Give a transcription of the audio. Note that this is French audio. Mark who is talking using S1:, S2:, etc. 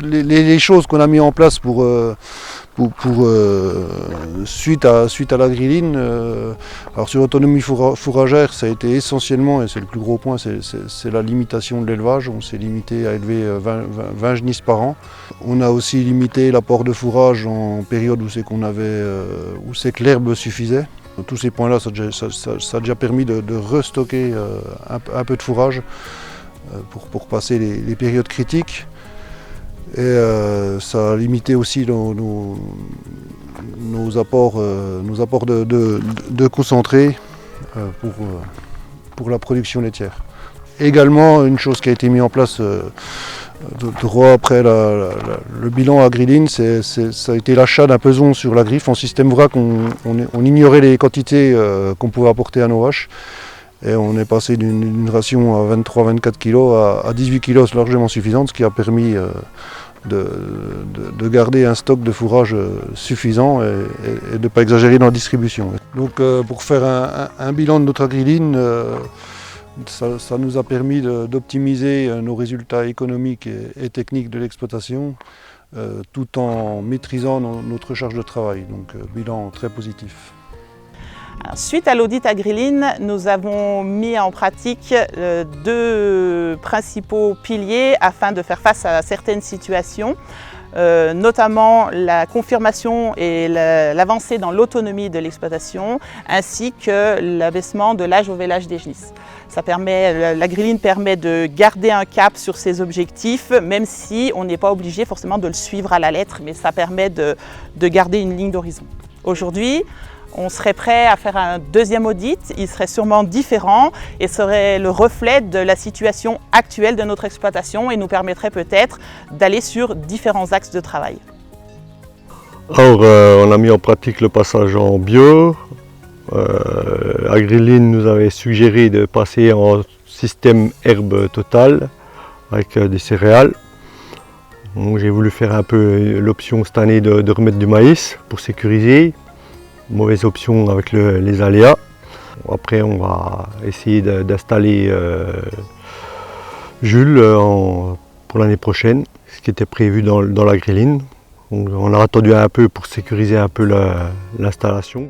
S1: les choses qu'on a mis en place suite à la grilline, alors sur l'autonomie fourragère, ça a été essentiellement, et c'est le plus gros point, c'est la limitation de l'élevage. On s'est limité à élever 20 genisses par an. On a aussi limité l'apport de fourrage en période où c'est que l'herbe suffisait. Tous ces points-là, ça a déjà permis de restocker un peu de fourrage pour passer les périodes critiques. Et ça a limité aussi nos apports de concentré pour la production laitière. Également, une chose qui a été mise en place droit après le bilan à grilline, ça a été l'achat d'un peson sur la griffe en système vrac. On ignorait les quantités qu'on pouvait apporter à nos vaches. Et on est passé d'une ration à 23-24 kg à 18 kg largement suffisante, ce qui a permis de garder un stock de fourrage suffisant et de ne pas exagérer dans la distribution. Donc pour faire un bilan de notre agriline, ça nous a permis d'optimiser nos résultats économiques et techniques de l'exploitation tout en maîtrisant notre charge de travail. Donc bilan très positif.
S2: Suite à l'audit Agriline, nous avons mis en pratique deux principaux piliers afin de faire face à certaines situations, notamment la confirmation et l'avancée dans l'autonomie de l'exploitation, ainsi que l'abaissement de l'âge au vélage des genisses. L'Agriline permet de garder un cap sur ses objectifs, même si on n'est pas obligé forcément de le suivre à la lettre, mais ça permet de garder une ligne d'horizon. Aujourd'hui, on serait prêt à faire un deuxième audit, il serait sûrement différent et serait le reflet de la situation actuelle de notre exploitation et nous permettrait peut-être d'aller sur différents axes de travail.
S3: Alors, on a mis en pratique le passage en bio. Agriline nous avait suggéré de passer en système herbe totale avec des céréales. J'ai voulu faire un peu l'option cette année de remettre du maïs pour sécuriser. Mauvaise option avec les aléas. Après, on va essayer d'installer Jules pour l'année prochaine, ce qui était prévu dans la grilline. On a attendu un peu pour sécuriser un peu l'installation.